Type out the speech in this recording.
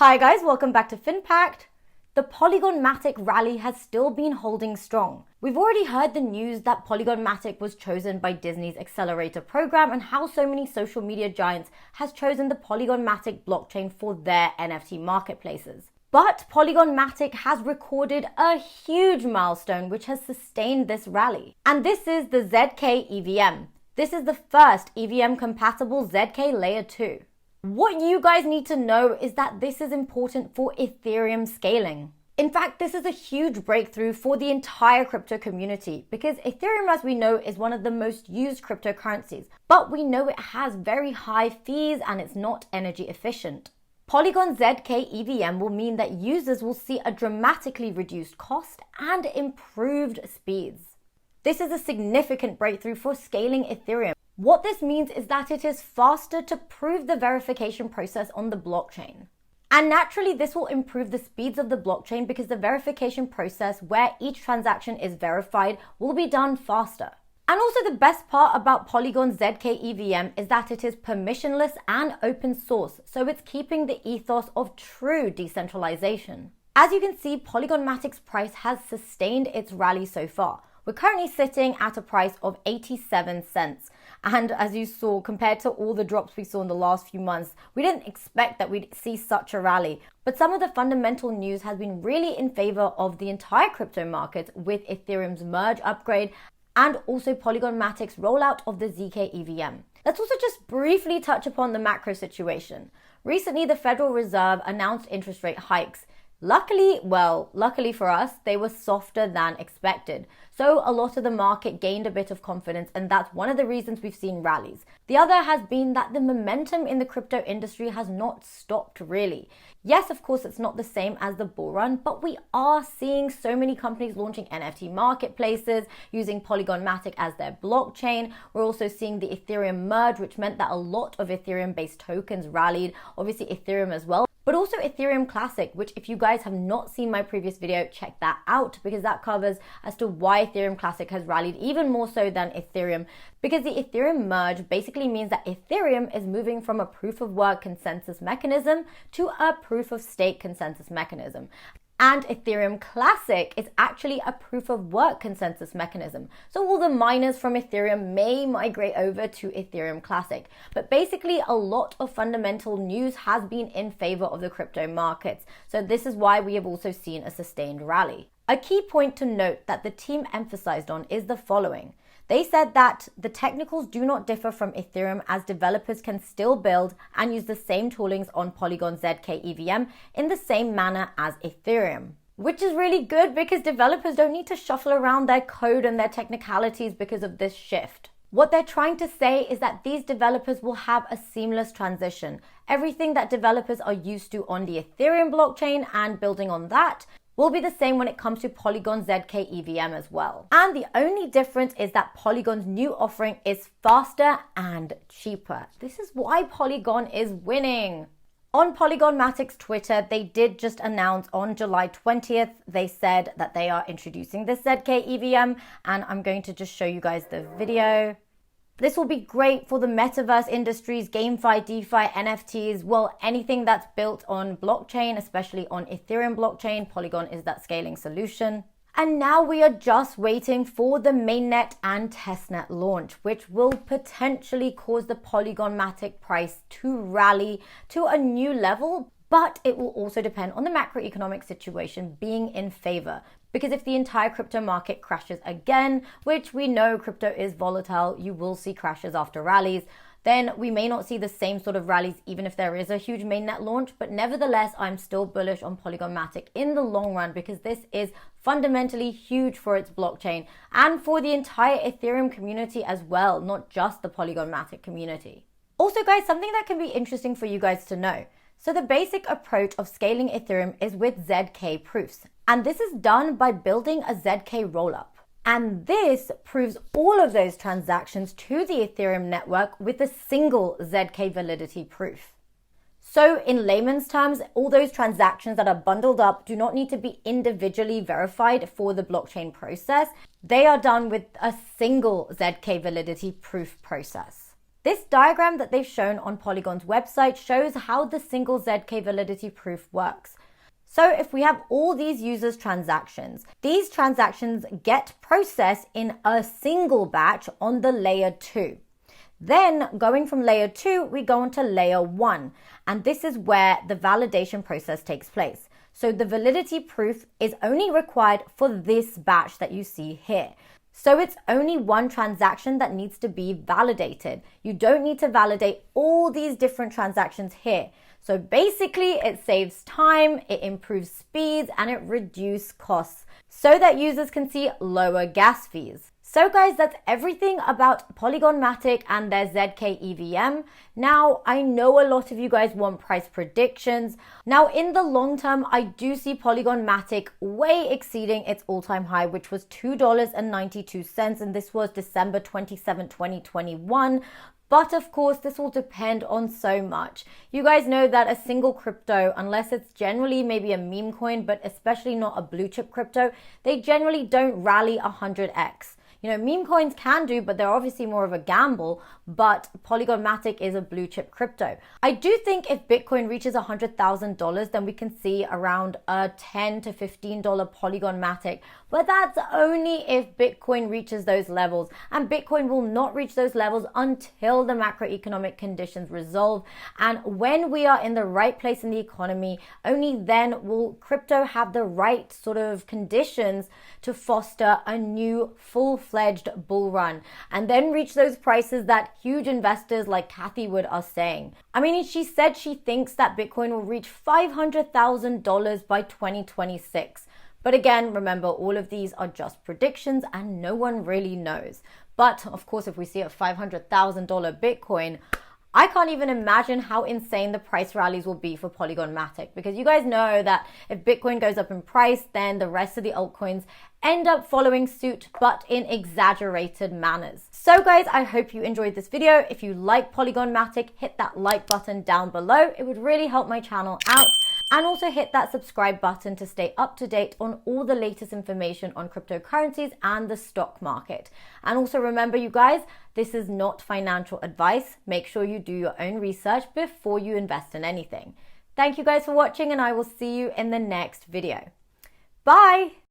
Hi guys, welcome back to Finpact. The Polygon Matic rally has still been holding strong. We've already heard the news that Polygon Matic was chosen by Disney's accelerator program and how so many social media giants has chosen the Polygon Matic blockchain for their NFT marketplaces. But Polygon Matic has recorded a huge milestone which has sustained this rally. And this is the zkEVM. This is the first EVM-compatible ZK Layer 2. What you guys need to know is that this is important for Ethereum scaling. In fact, this is a huge breakthrough for the entire crypto community because Ethereum, as we know, is one of the most used cryptocurrencies, but we know it has very high fees and it's not energy efficient. Polygon zkEVM will mean that users will see a dramatically reduced cost and improved speeds. This is a significant breakthrough for scaling Ethereum. What this means is that it is faster to prove the verification process on the blockchain. And naturally, this will improve the speeds of the blockchain because the verification process where each transaction is verified will be done faster. And also the best part about Polygon zkEVM is that it is permissionless and open source, so it's keeping the ethos of true decentralization. As you can see, Polygon Matic's price has sustained its rally so far. We're currently sitting at a price of 87 cents. And as you saw, compared to all the drops we saw in the last few months, we didn't expect that we'd see such a rally. But some of the fundamental news has been really in favor of the entire crypto market with Ethereum's merge upgrade and also Polygon Matic's rollout of the zkEVM. Let's also just briefly touch upon the macro situation. Recently, the Federal Reserve announced interest rate hikes. Luckily for us, they were softer than expected. So a lot of the market gained a bit of confidence, and that's one of the reasons we've seen rallies. The other has been that the momentum in the crypto industry has not stopped really. Yes, of course, it's not the same as the bull run, but we are seeing so many companies launching NFT marketplaces, using Polygon Matic as their blockchain. We're also seeing the Ethereum merge, which meant that a lot of Ethereum-based tokens rallied, obviously Ethereum as well. But also Ethereum Classic, which if you guys have not seen my previous video, check that out because that covers as to why Ethereum Classic has rallied even more so than Ethereum. Because the Ethereum merge basically means that Ethereum is moving from a proof of work consensus mechanism to a proof of stake consensus mechanism. And Ethereum Classic is actually a proof of work consensus mechanism. So all the miners from Ethereum may migrate over to Ethereum Classic. But basically a lot of fundamental news has been in favor of the crypto markets. So this is why we have also seen a sustained rally. A key point to note that the team emphasized on is the following. They said that the technicals do not differ from Ethereum as developers can still build and use the same toolings on Polygon zkEVM in the same manner as Ethereum. Which is really good because developers don't need to shuffle around their code and their technicalities because of this shift. What they're trying to say is that these developers will have a seamless transition. Everything that developers are used to on the Ethereum blockchain and building on that will be the same when it comes to Polygon zkEVM as well. And the only difference is that Polygon's new offering is faster and cheaper. This is why Polygon is winning. On Polygon Matic's Twitter, they did just announce on July 20th, they said that they are introducing this zkEVM, and I'm going to just show you guys the video. This will be great for the metaverse industries, GameFi, DeFi, NFTs, well, anything that's built on blockchain, especially on Ethereum blockchain. Polygon is that scaling solution. And now we are just waiting for the mainnet and testnet launch, which will potentially cause the Polygon Matic price to rally to a new level. But it will also depend on the macroeconomic situation being in favor. Because if the entire crypto market crashes again, which we know crypto is volatile, you will see crashes after rallies, then we may not see the same sort of rallies even if there is a huge mainnet launch. But nevertheless, I'm still bullish on Polygon Matic in the long run because this is fundamentally huge for its blockchain and for the entire Ethereum community as well, not just the Polygon Matic community. Also, guys, something that can be interesting for you guys to know. So the basic approach of scaling Ethereum is with ZK proofs. And this is done by building a ZK rollup. And this proves all of those transactions to the Ethereum network with a single ZK validity proof. So in layman's terms, all those transactions that are bundled up do not need to be individually verified for the blockchain process. They are done with a single ZK validity proof process. This diagram that they've shown on Polygon's website shows how the single ZK validity proof works. So if we have all these users' transactions, these transactions get processed in a single batch on the layer 2. Then going from layer 2, we go into layer 1, and this is where the validation process takes place. So the validity proof is only required for this batch that you see here. So it's only one transaction that needs to be validated. You don't need to validate all these different transactions here. So basically it saves time, it improves speeds, and it reduces costs so that users can see lower gas fees. So guys, that's everything about Polygon Matic and their zkEVM. Now, I know a lot of you guys want price predictions. Now, in the long term, I do see Polygon Matic way exceeding its all-time high, which was $2.92, and this was December 27, 2021. But of course, this will depend on so much. You guys know that a single crypto, unless it's generally maybe a meme coin, but especially not a blue chip crypto, they generally don't rally 100x. You know, meme coins can do, but they're obviously more of a gamble, but Polygon Matic is a blue chip crypto. I do think if Bitcoin reaches $100,000, then we can see around a $10 to $15 Polygon Matic, but that's only if Bitcoin reaches those levels, and Bitcoin will not reach those levels until the macroeconomic conditions resolve. And when we are in the right place in the economy, only then will crypto have the right sort of conditions to foster a new full-fledged bull run and then reach those prices that huge investors like Cathie Wood are saying. I mean, she said she thinks that Bitcoin will reach $500,000 by 2026. But again, remember, all of these are just predictions and no one really knows. But of course, if we see a $500,000 Bitcoin, I can't even imagine how insane the price rallies will be for Polygon Matic, because you guys know that if Bitcoin goes up in price, then the rest of the altcoins end up following suit, but in exaggerated manners. So guys, I hope you enjoyed this video. If you like Polygon Matic, hit that like button down below. It would really help my channel out. And also hit that subscribe button to stay up to date on all the latest information on cryptocurrencies and the stock market. And also remember, you guys, this is not financial advice. Make sure you do your own research before you invest in anything. Thank you guys for watching, and I will see you in the next video. Bye!